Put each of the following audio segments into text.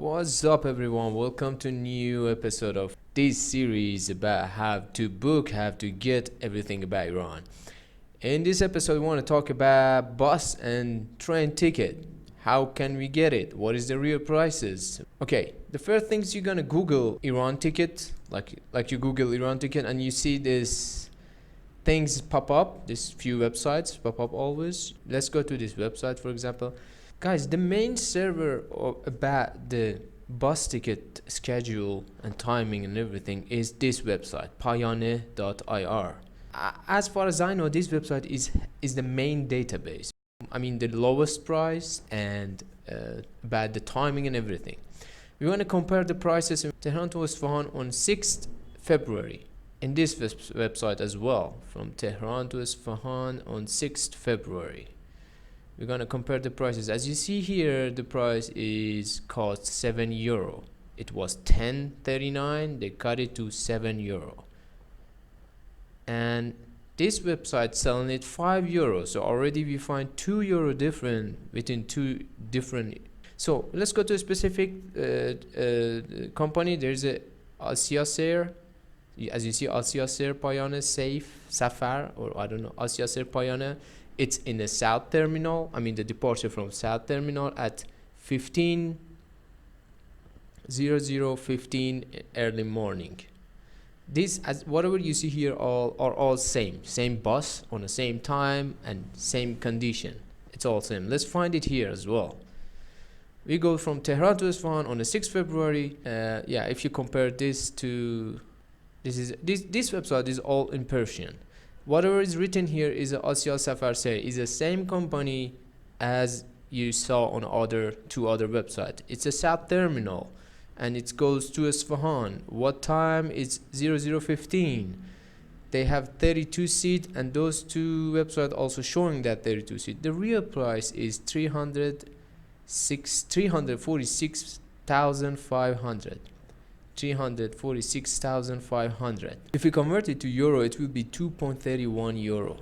What's up, everyone? Welcome to a new episode of this series about how to book, how to get everything about Iran. In this episode, we want to talk about bus and train ticket. How can we get it? What is the real prices? Okay, the first things you're gonna Google Iran ticket, like you Google Iran ticket, and you see this things pop up. This few websites pop up always. Let's go to this website, for example. Guys, the main server about the bus ticket schedule and timing and everything is this website, payane.ir. As far as I know, this website is the main database. I mean, the lowest price and about the timing and everything. We want to compare the prices in Tehran to Isfahan on 6th February. In this website as well, from Tehran to Isfahan on 6th February. We're gonna compare the prices. As you see here, the price is cost €7. It was 10.39. They cut it to €7, and this website selling it €5. So already we find €2 different between two different. So let's go to a specific company. There's a Al-Siyaser. As you see, Al-Siyaser Payane Safe Safar, or I don't know, Al-Siyaser Payane. It's in the south terminal. I mean, the departure from south terminal at 15:00:15 early morning. This, as whatever you see here, are all same bus on the same time and same condition. It's all same. Let's find it here as well. We go from Tehran to Isfahan on the 6th February. Yeah, if you compare this to this website is all in Persian. Whatever is written here is Asya Safar Seri, is the same company as you saw on two other websites. It's a south terminal and it goes to Isfahan. What time is 00:15? They have 32 seat, and those two websites also showing that 32 seat. The real price is 346,500. 346,500. If we convert it to euro, it will be €2.31.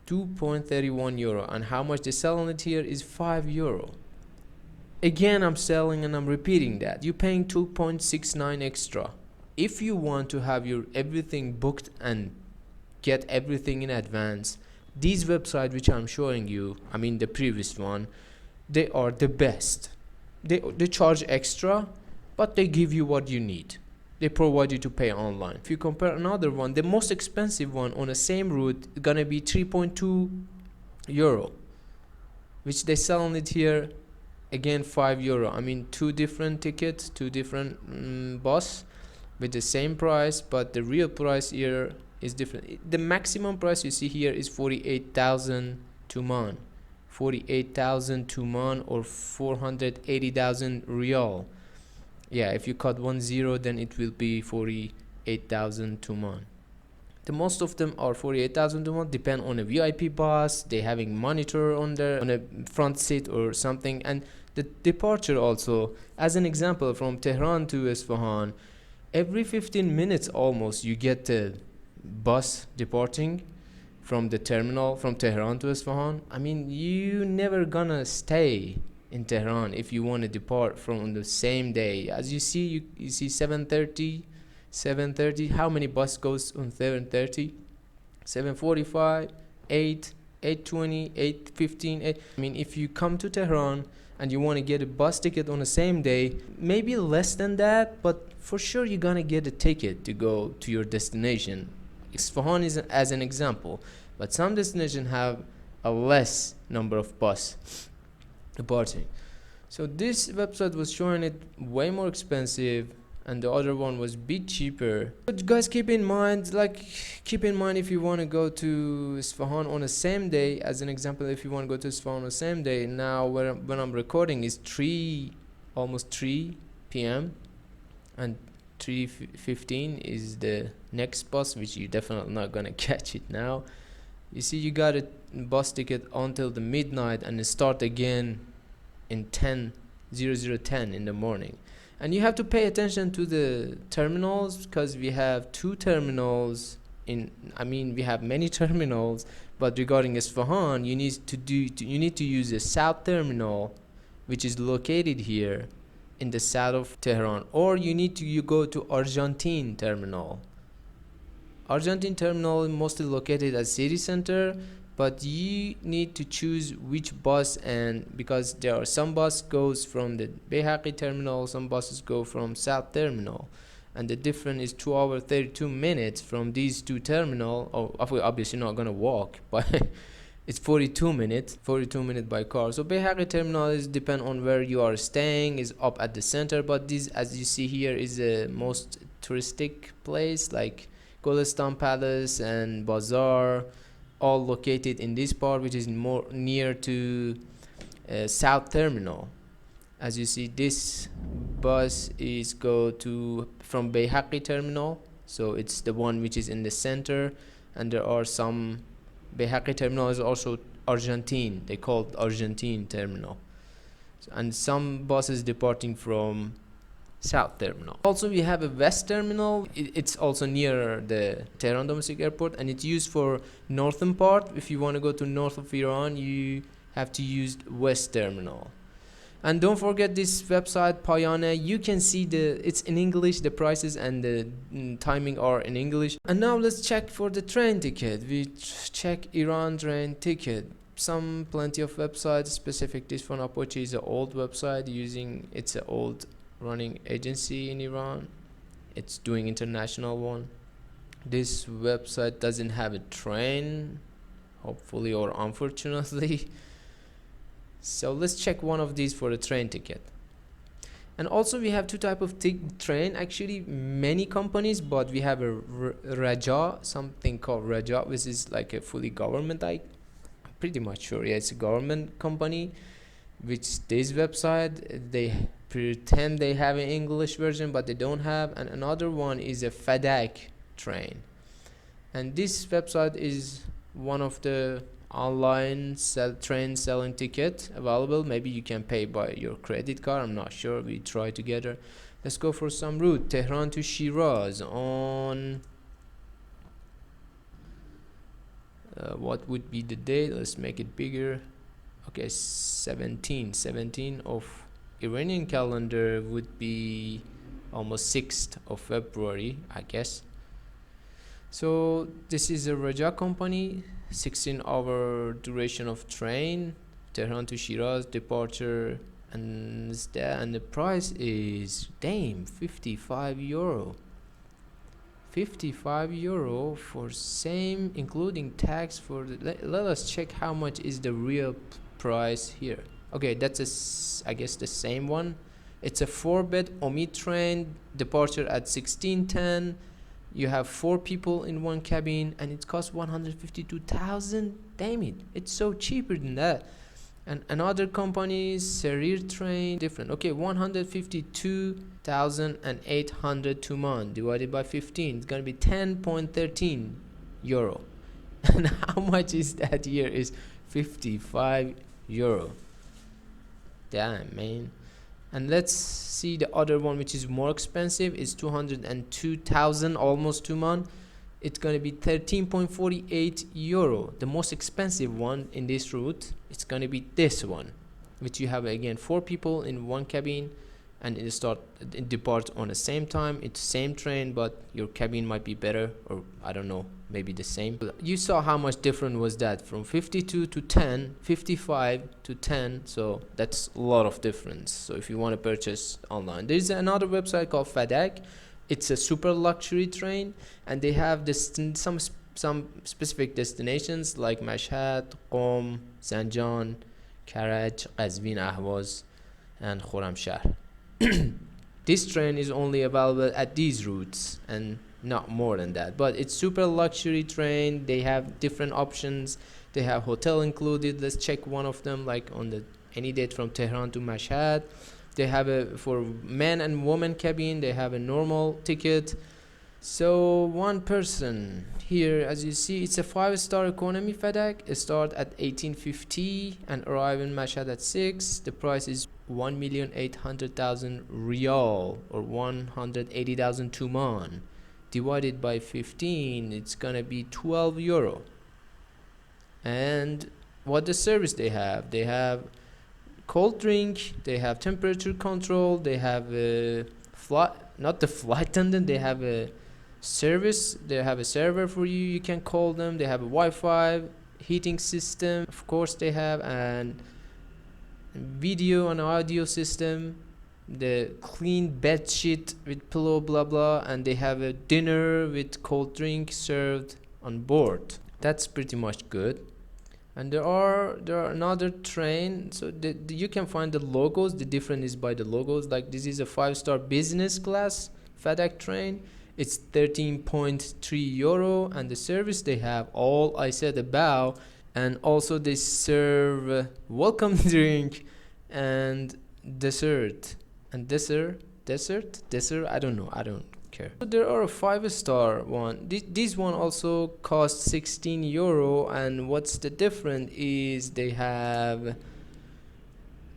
€2.31, and how much they sell on it here is €5. Again, I'm selling and I'm repeating that you're paying 2.69 extra. If you want to have your everything booked and get everything in advance, these websites which I'm showing you, I mean the previous one, they are the best. They charge extra, but they give you what you need. They provide you to pay online. If you compare another one, the most expensive one on the same route is gonna be €3.2, which they sell on it here again €5. I mean, two different tickets, two different bus with the same price, but the real price here is different. The maximum price you see here is 48,000 Tuman, 48,000 Tuman, or 480,000 Riyal. Yeah, if you cut 10, then it will be 48,000 Tuman. The most of them are 48,000 Tuman. Depend on a VIP bus. They having monitor on a front seat or something, and the departure also. As an example, from Tehran to Isfahan, every 15 minutes almost you get a bus departing from the terminal from Tehran to Isfahan. I mean, you never gonna stay in Tehran if you want to depart from the same day. As you see, you see 7:30. How many bus goes on 7:30? 7:45, 8, 8:20, 8:15. I mean, if you come to Tehran and you want to get a bus ticket on the same day, maybe less than that, but for sure you're gonna get a ticket to go to your destination. Isfahan is as an example, but some destinations have a less number of bus departing. So this website was showing it way more expensive, and the other one was a bit cheaper. But guys, keep in mind if you want to go to Isfahan on the same day. As an example, if you want to go to Isfahan on the same day, now when I'm recording is almost 3 p.m. and 3:15 is the next bus, which you're definitely not gonna catch it now. You see, you got a bus ticket until the midnight, and it start again in 00:10 in the morning. And you have to pay attention to the terminals, because we have two terminals we have many terminals, but regarding Isfahan, you need to use the south terminal, which is located here in the south of Tehran, or you go to Argentine terminal. Argentine terminal is mostly located at city center, but you need to choose which bus, and because there are some bus goes from the Behaqi terminal, some buses go from south terminal, and the difference is 2 hours 32 minutes from these two terminal. Oh, obviously not gonna walk, but it's 42 minutes by car. So Behaqi terminal is depend on where you are staying, is up at the center, but this, as you see here, is the most touristic place, like Golestan Palace and Bazaar, all located in this part, which is more near to South Terminal. As you see, this bus is go to from Behaqi Terminal, so it's the one which is in the center, and there are some Behaqi Terminal is also Argentine. They call it Argentine Terminal, and some buses departing from South Terminal. Also, we have a West Terminal. It's also near the Tehran domestic airport, and it's used for northern part. If you want to go to north of Iran, you have to use West Terminal. And don't forget this website Payane. You can see it's in English, the prices and the timing are in English. And now let's check for the train ticket. We check Iran train ticket. Plenty of websites specific. This one Apache is an old website it's an old running agency in Iran. It's doing international one. This website doesn't have a train, hopefully or unfortunately. So let's check one of these for the train ticket. And also we have two type of train, actually many companies, but we have a Raja, something called Raja, which is like a fully government, I'm pretty much sure, yeah, it's a government company, which this website they pretend they have an English version, but they don't have. And another one is a FedEx train, and this website is one of the online train selling ticket available. Maybe you can pay by your credit card, I'm not sure, we try together. Let's go for some route. Tehran to Shiraz on what would be the date? Let's make it bigger. Okay, 17 of Iranian calendar would be almost 6th of February, I guess. So this is a Raja company, 16-hour duration of train, Tehran to Shiraz departure, and the price is damn 55 euro. 55 euro for same including tax for let us check how much is the real price here. Okay, that's I guess the same one. It's a 4-bed Omid train, departure at 16:10. You have 4 people in one cabin, and it costs 152,000. Damn it, it's so cheaper than that. And another company, Serir train, different. Okay, 152,800 Tuman divided by 15. It's gonna be 10.13 euro. And how much is that here? Is 55 euro. Damn, man. And let's see the other one, which is more expensive. It's 202,000, almost 2 months. It's going to be 13.48 euro. The most expensive one in this route, it's going to be this one, which you have again 4 people in one cabin, and it departs on the same time. It's same train, but your cabin might be better, or I don't know, maybe the same. You saw how much different was that, from 52 to 10, 55 to 10. So that's a lot of difference. So if you want to purchase online, there's another website called FedEx. It's a super luxury train, and they have some specific destinations like Mashhad, Qom, Zanjan, Karaj, Qazvin, Ahvaz, and Khorramshahr. This train is only available at these routes and not more than that, but it's super luxury train. They have different options. They have hotel included. Let's check one of them, like on the any date from Tehran to Mashhad. They have for men and women cabin, they have a normal ticket. So one person here, as you see, it's a 5-star economy FedEx. It start at 1850 and arrive in Mashhad at 6. The price is 1,800,000 riyal, or 180,000 Tuman. Divided by 15, it's gonna be 12 euro. And what the service they have cold drink, they have temperature control, they have a flight, not the flight attendant, they have a service, they have a server for you, you can call them, they have a Wi-Fi, heating system, of course they have, and video and audio system, the clean bed sheet with pillow, blah blah, and they have a dinner with cold drink served on board. That's pretty much good. And there are another train, so you can find the logos. The difference is by the logos. Like this is a 5-star business class FedEx train. It's 13.3 euro, and the service they have all I said about, and also they serve welcome drink and dessert. And dessert, I don't know, I don't care. So there are a 5-star one. This one also costs 16 euro, and what's the difference is they have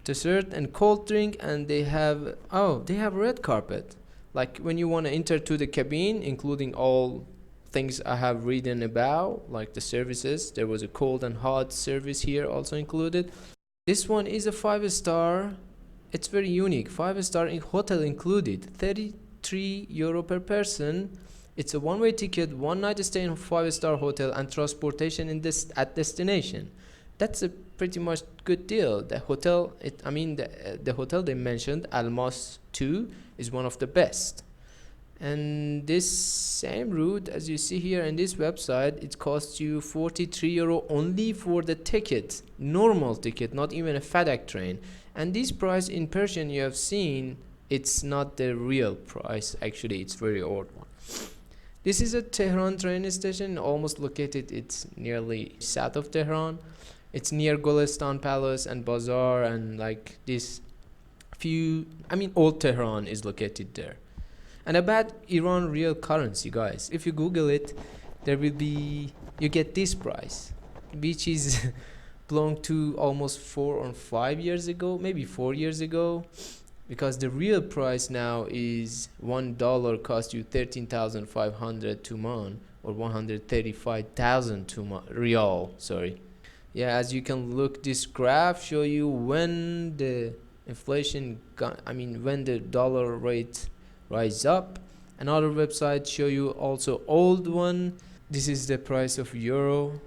dessert and cold drink, and they have red carpet. Like when you want to enter to the cabin, including all things I have written about, like the services, there was a cold and hot service here also included. This one is a 5-star. It's very unique. 5-star hotel included, 33 euro per person. It's a one-way ticket, one night stay in a 5-star hotel, and transportation at destination. That's a pretty much good deal. The hotel, the hotel they mentioned, Almas 2, is one of the best. And this same route, as you see here in this website, it costs you 43 euro only for the ticket, normal ticket, not even a FedEx train. And this price in Persian you have seen, it's not the real price. Actually, it's very old one. This is a Tehran train station, almost located. It's nearly south of Tehran. It's near Golestan Palace and Bazaar, and like this old Tehran is located there. And about Iran real currency, guys, if you Google it, you get this price, which is belonged to almost 4 or 5 years ago, maybe 4 years ago, because the real price now is $1 cost you 13,500 tuman, or 135,000 tuman rial. Sorry. Yeah, as you can look, this graph show you when the inflation when the dollar rate rise up. Another website show you also old one. This is the price of euro,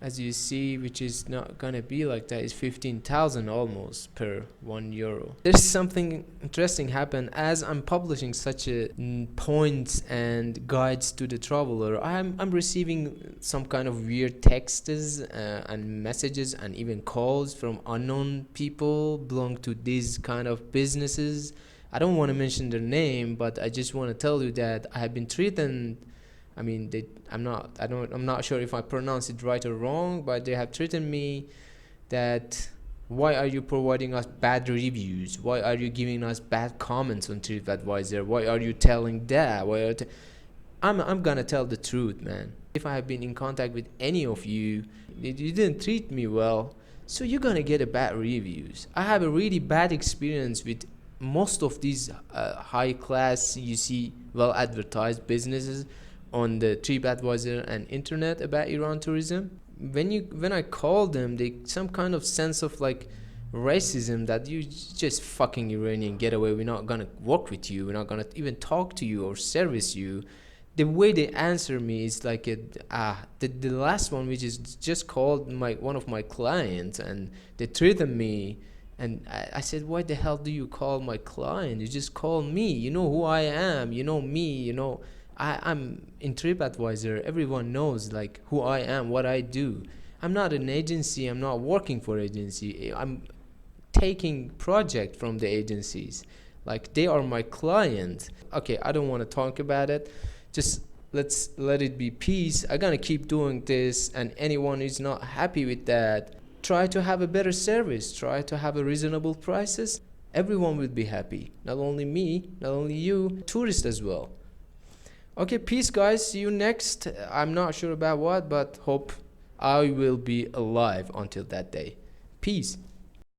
as you see, which is not gonna be like that. It's 15,000 almost per 1 euro. There's something interesting happen as I'm publishing such a points and guides to the traveler. I'm receiving some kind of weird texts and messages and even calls from unknown people belong to these kind of businesses. I don't want to mention their name, but I just want to tell you that I have been treated. I'm not sure if I pronounce it right or wrong, but they have treated me that why are you providing us bad reviews? Why are you giving us bad comments on TripAdvisor? Why are you telling that? I'm gonna tell the truth, man. If I have been in contact with any of you, you didn't treat me well, so you're gonna get a bad reviews. I have a really bad experience with most of these high class, you see, well advertised businesses on the TripAdvisor and internet about Iran tourism. When I call them, they some kind of sense of like racism that you just fucking Iranian, get away, we're not gonna work with you, we're not gonna even talk to you or service you. The way they answer me is like the last one, which is just called one of my clients, and they treated me, and I said, why the hell do you call my client? You just call me, you know who I am, you know me, you know I'm in TripAdvisor, everyone knows like who I am, what I do. I'm not an agency, I'm not working for agency, I'm taking project from the agencies, like they are my client. Okay, I don't want to talk about it, just let's let it be peace. I'm gonna keep doing this, and anyone who's not happy with that, try to have a better service, try to have a reasonable prices. Everyone will be happy, not only me, not only you, tourists as well. Okay, peace guys, see you next. I'm not sure about what, but hope I will be alive until that day. Peace.